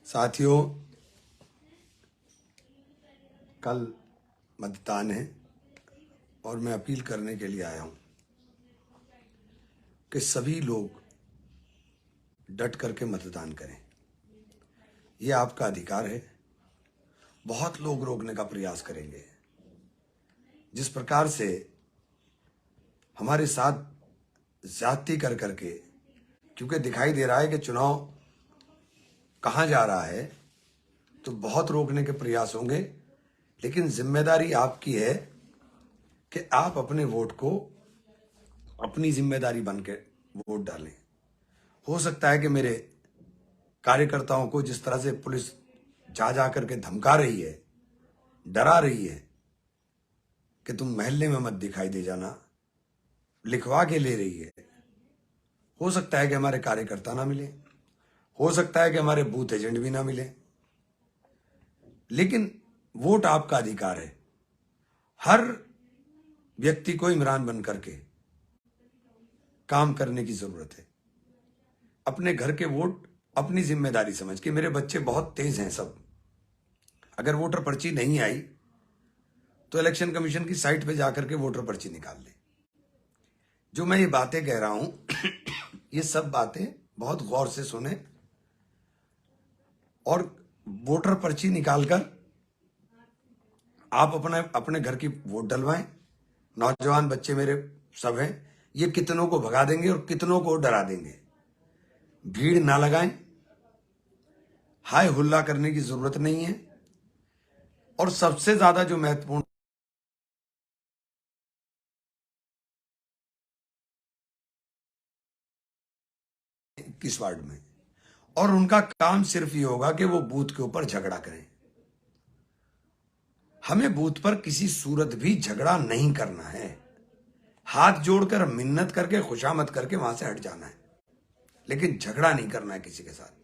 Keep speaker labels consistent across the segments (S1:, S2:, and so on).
S1: साथियों, कल मतदान है और मैं अपील करने के लिए आया हूं कि सभी लोग डट करके मतदान करें। ये आपका अधिकार है। बहुत लोग रोकने का प्रयास करेंगे। जिस प्रकार से हमारे साथ ज्यादती कर करके, क्योंकि दिखाई दे रहा है कि चुनाव कहाँ जा रहा है, तो बहुत रोकने के प्रयास होंगे। लेकिन जिम्मेदारी आपकी है कि आप अपने वोट को अपनी जिम्मेदारी बन के वोट डालें। हो सकता है कि मेरे कार्यकर्ताओं को जिस तरह से पुलिस जा करके धमका रही है, डरा रही है कि तुम महल्ले में मत दिखाई दे जाना, लिखवा के ले रही है, हो सकता है कि हमारे कार्यकर्ता ना मिले, हो सकता है कि हमारे बूथ एजेंट भी ना मिले। लेकिन वोट आपका अधिकार है। हर व्यक्ति को इमरान बन करके काम करने की जरूरत है। अपने घर के वोट अपनी जिम्मेदारी समझ के, मेरे बच्चे बहुत तेज हैं सब, अगर वोटर पर्ची नहीं आई तो इलेक्शन कमीशन की साइट पे जाकर के वोटर पर्ची निकाल ले। जो मैं ये बातें कह रहा हूं ये सब बातें बहुत गौर से सुने और वोटर पर्ची निकालकर आप अपने घर की वोट डलवाएं। नौजवान बच्चे मेरे सब हैं, ये कितनों को भगा देंगे और कितनों को डरा देंगे। भीड़ ना लगाएं, हाय हुल्ला करने की जरूरत नहीं है। और सबसे ज्यादा जो महत्वपूर्ण किस वार्ड में, और उनका काम सिर्फ ये होगा कि वो बूथ के ऊपर झगड़ा करें। हमें बूथ पर किसी सूरत भी झगड़ा नहीं करना है। हाथ जोड़कर मिन्नत करके खुशामद करके वहां से हट जाना है, लेकिन झगड़ा नहीं करना है किसी के साथ।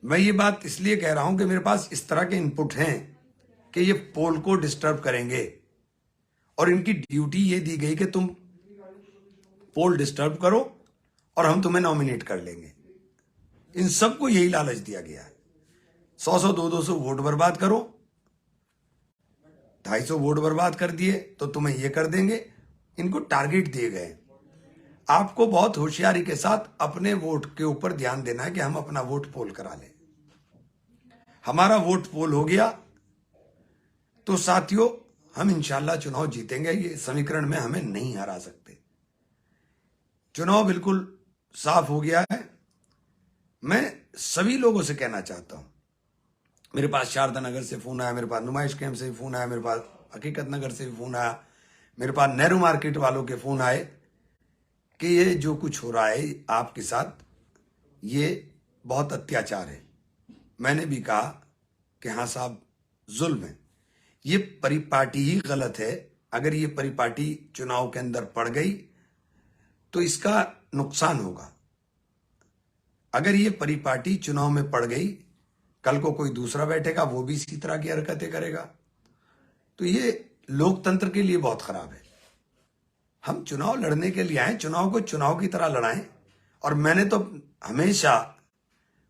S1: मैं ये बात इसलिए कह रहा हूं कि मेरे पास इस तरह के इनपुट हैं कि ये पोल को डिस्टर्ब करेंगे और इनकी ड्यूटी ये दी गई कि तुम पोल डिस्टर्ब करो और हम तुम्हें नॉमिनेट कर लेंगे। इन सबको यही लालच दिया गया है। 100 200 वोट बर्बाद करो, 250 वोट बर्बाद कर दिए तो तुम्हें ये कर देंगे। इनको टारगेट दिए गए। आपको बहुत होशियारी के साथ अपने वोट के ऊपर ध्यान देना है कि हम अपना वोट पोल करा लें। हमारा वोट पोल हो गया तो साथियों हम इंशाल्लाह चुनाव जीतेंगे। ये समीकरण में हमें नहीं हरा सकते। चुनाव बिल्कुल साफ हो गया है। मैं सभी लोगों से कहना चाहता हूं, मेरे पास शारदा नगर से फोन आया, मेरे पास नुमाइश कैंप से भी फोन आया, मेरे पास हकीकत नगर से भी फोन आया, मेरे पास नेहरू मार्केट वालों के फोन आए कि ये जो कुछ हो रहा है आपके साथ, ये बहुत अत्याचार है। मैंने भी कहा कि हाँ साहब, जुल्म है, ये परिपाटी ही गलत है। अगर ये परिपाटी चुनाव के अंदर पड़ गई तो इसका नुकसान होगा। अगर ये परिपाटी चुनाव में पड़ गई, कल को कोई दूसरा बैठेगा, वो भी इसी तरह की हरकतें करेगा, तो ये लोकतंत्र के लिए बहुत खराब है। हम चुनाव लड़ने के लिए आए, चुनाव को चुनाव की तरह लड़ाएं। और मैंने तो हमेशा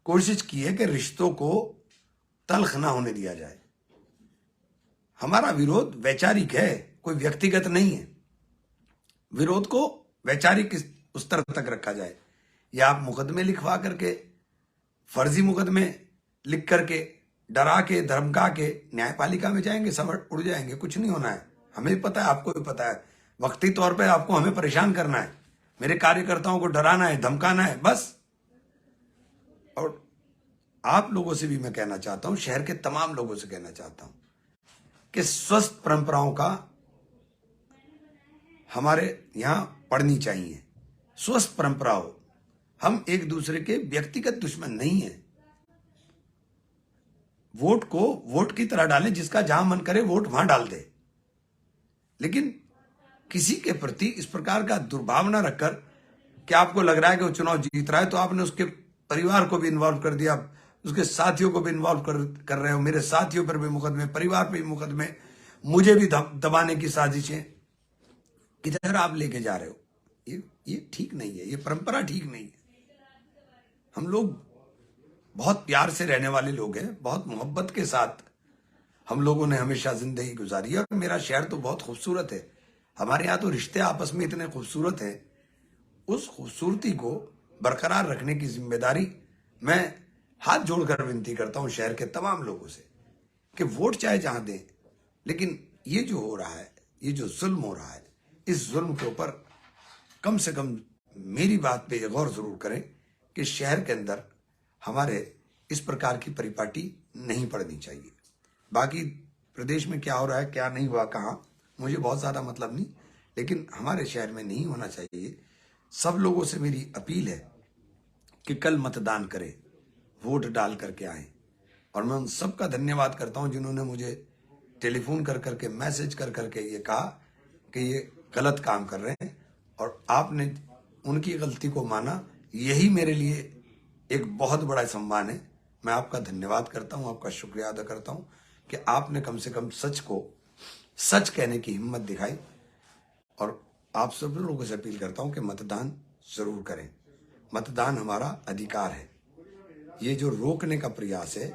S1: कोशिश की है कि रिश्तों को तल्ख ना होने दिया जाए। हमारा विरोध वैचारिक है, कोई व्यक्तिगत नहीं है। विरोध को वैचारिक उस तरह तक रखा जाए। या आप मुकदमे लिखवा करके, फर्जी मुकदमे लिख करके, डरा के, धमका के न्यायपालिका में जाएंगे, सब उड़ जाएंगे, कुछ नहीं होना है। हमें भी पता है, आपको भी पता है, वक्ती तौर पे आपको हमें परेशान करना है, मेरे कार्यकर्ताओं को डराना है, धमकाना है, बस। और आप लोगों से भी मैं कहना चाहता हूं, शहर के तमाम लोगों से कहना चाहता हूं कि स्वस्थ परंपराओं का हमारे यहां पड़नी चाहिए। स्वस्थ परंपरा हो, हम एक दूसरे के व्यक्तिगत दुश्मन नहीं है। वोट को वोट की तरह डालें, जिसका जहां मन करे वोट वहां डाल दे। लेकिन किसी के प्रति इस प्रकार का दुर्भावना रखकर कि आपको लग रहा है कि वो चुनाव जीत रहा है तो आपने उसके परिवार को भी इन्वॉल्व कर दिया, उसके साथियों को भी इन्वॉल्व कर रहे हो। मेरे साथियों पर भी मुकदमे, परिवार पर भी मुकदमे, मुझे भी दबाने की साजिशें। किधर आप लेके जा रहे हो? ये ठीक नहीं है, ये परंपरा ठीक नहीं है। हम लोग बहुत प्यार से रहने वाले लोग हैं, बहुत मोहब्बत के साथ हम लोगों ने हमेशा जिंदगी गुजारी है। और मेरा शहर तो बहुत खूबसूरत है, हमारे यहाँ तो रिश्ते आपस में इतने खूबसूरत हैं। उस खूबसूरती को बरकरार रखने की जिम्मेदारी मैं हाथ जोड़कर विनती करता हूं शहर के तमाम लोगों से कि वोट चाहे जहां दें, लेकिन ये जो हो रहा है, ये जो जुल्म हो रहा है, इस जुल्म के ऊपर कम से कम मेरी बात पे गौर जरूर करें कि शहर के अंदर हमारे इस प्रकार की परिपाटी नहीं पड़नी चाहिए। बाकी प्रदेश में क्या हो रहा है, क्या नहीं हुआ, कहाँ, मुझे बहुत ज़्यादा मतलब नहीं, लेकिन हमारे शहर में नहीं होना चाहिए। सब लोगों से मेरी अपील है कि कल मतदान करें, वोट डाल करके आए। और मैं उन सबका धन्यवाद करता हूं जिन्होंने मुझे टेलीफोन कर करके, मैसेज कर करके ये कहा कि ये गलत काम कर रहे हैं, और आपने उनकी गलती को माना। यही मेरे लिए एक बहुत बड़ा सम्मान है। मैं आपका धन्यवाद करता हूं, आपका शुक्रिया अदा करता हूं कि आपने कम से कम सच को सच कहने की हिम्मत दिखाई। और आप सब लोगों से अपील करता हूं कि मतदान जरूर करें। मतदान हमारा अधिकार है। ये जो रोकने का प्रयास है,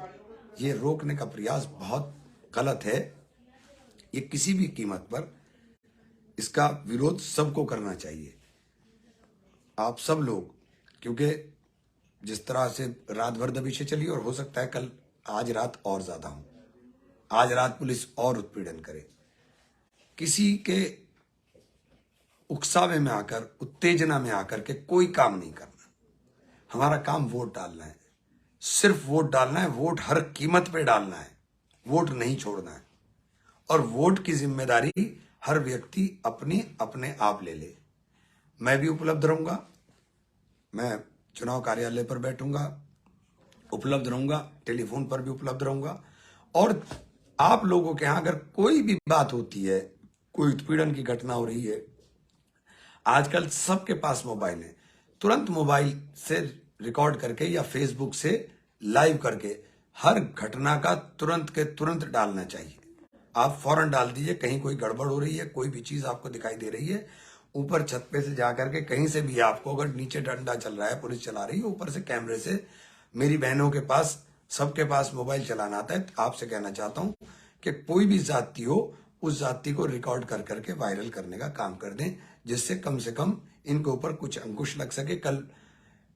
S1: ये रोकने का प्रयास बहुत गलत है। ये किसी भी कीमत पर इसका विरोध सबको करना चाहिए। आप सब लोग, क्योंकि जिस तरह से रात भर दबिशें चली, और हो सकता है कल आज रात और ज्यादा हो, आज रात पुलिस और उत्पीड़न करे, किसी के उकसावे में आकर, उत्तेजना में आकर के कोई काम नहीं करना। हमारा काम वोट डालना है, सिर्फ वोट डालना है, वोट हर कीमत पे डालना है, वोट नहीं छोड़ना है। और वोट की जिम्मेदारी हर व्यक्ति अपनी अपने आप ले ले। मैं भी उपलब्ध रहूंगा, मैं चुनाव कार्यालय पर बैठूंगा, उपलब्ध रहूंगा, टेलीफोन पर भी उपलब्ध रहूंगा। और आप लोगों के यहां अगर कोई भी बात होती है, कोई उत्पीड़न की घटना हो रही है, आजकल सबके पास मोबाइल है, तुरंत मोबाइल से रिकॉर्ड करके या फेसबुक से लाइव करके हर घटना का तुरंत के तुरंत डालना चाहिए। आप फौरन डाल दीजिए, कहीं कोई गड़बड़ हो रही है, कोई भी चीज आपको दिखाई दे रही है, ऊपर छत पे से जाकर के कहीं से भी आपको, अगर नीचे डंडा चल रहा है, पुलिस चला रही है, ऊपर से कैमरे से, मेरी बहनों के पास, सबके पास मोबाइल चलाना आता है। आपसे कहना चाहता हूं कि कोई भी जाति हो, उस जाति को रिकॉर्ड कर करके वायरल करने का काम कर दें, जिससे कम से कम इनके ऊपर कुछ अंकुश लग सके। कल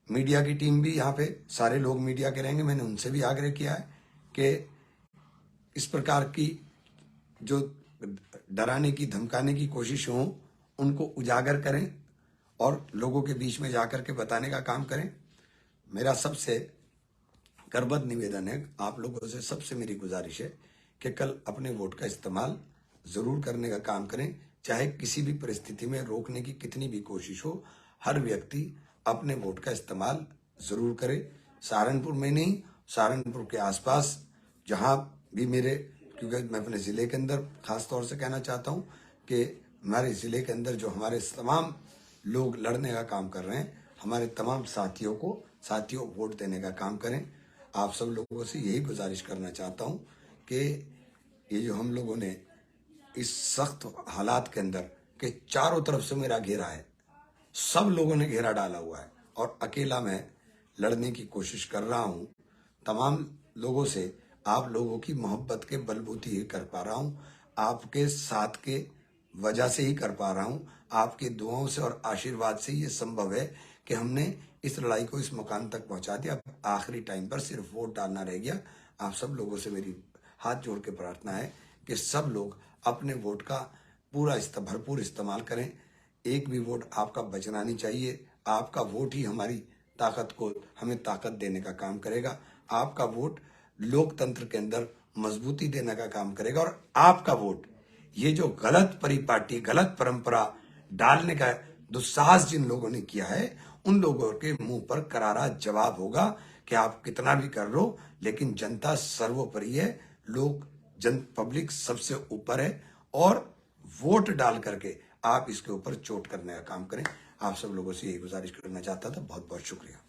S1: मीडिया की टीम भी यहाँ पे, सारे लोग मीडिया के रहेंगे, मैंने उनसे भी आग्रह किया है कि इस प्रकार की जो डराने की, धमकाने की कोशिश हो, उनको उजागर करें और लोगों के बीच में जाकर के बताने का काम करें। मेरा सबसे करबद्ध निवेदन है, आप लोगों से सबसे मेरी गुजारिश है कि कल अपने वोट का इस्तेमाल जरूर करने का काम करें। चाहे किसी भी परिस्थिति में रोकने की कितनी भी कोशिश हो, हर व्यक्ति अपने वोट का इस्तेमाल जरूर करे। सहारनपुर में नहीं, सहारनपुर के आसपास जहां भी मेरे, क्योंकि मैं अपने जिले के अंदर खास तौर से कहना चाहता हूं कि हमारे जिले के अंदर जो हमारे तमाम लोग लड़ने का काम कर रहे हैं, हमारे तमाम साथियों वोट देने का काम करें। आप सब लोगों से यही गुजारिश करना चाहता हूं कि ये जो हम लोगों ने इस सख्त हालात के अंदर के चारों तरफ से मेरा घेरा है, सब लोगों ने घेरा डाला हुआ है और अकेला मैं लड़ने की कोशिश कर रहा हूं। तमाम लोगों से, आप लोगों की मोहब्बत के बलबूते ही कर पा रहा हूं, आपके साथ के वजह से ही कर पा रहा हूं, आपके दुआओं से और आशीर्वाद से ये संभव है कि हमने इस लड़ाई को इस मुकाम तक पहुंचा दिया। अब आखिरी टाइम पर सिर्फ वोट डालना रह गया। आप सब लोगों से मेरी हाथ जोड़ के प्रार्थना है कि सब लोग अपने वोट का भरपूर इस्तेमाल करें। एक भी वोट आपका बचना नहीं चाहिए। आपका वोट ही हमारी ताकत को, हमें ताकत देने का काम करेगा। आपका वोट लोकतंत्र के अंदर मजबूती देने का काम करेगा। और आपका वोट, ये जो गलत परिपाटी, गलत परंपरा डालने का दुस्साहस जिन लोगों ने किया है, उन लोगों के मुंह पर करारा जवाब होगा कि आप कितना भी कर लो, लेकिन जनता सर्वोपरि है, पब्लिक सबसे ऊपर है। और वोट डाल करके आप इसके ऊपर चोट करने का काम करें। आप सब लोगों से यही गुजारिश करना चाहता था। बहुत बहुत शुक्रिया।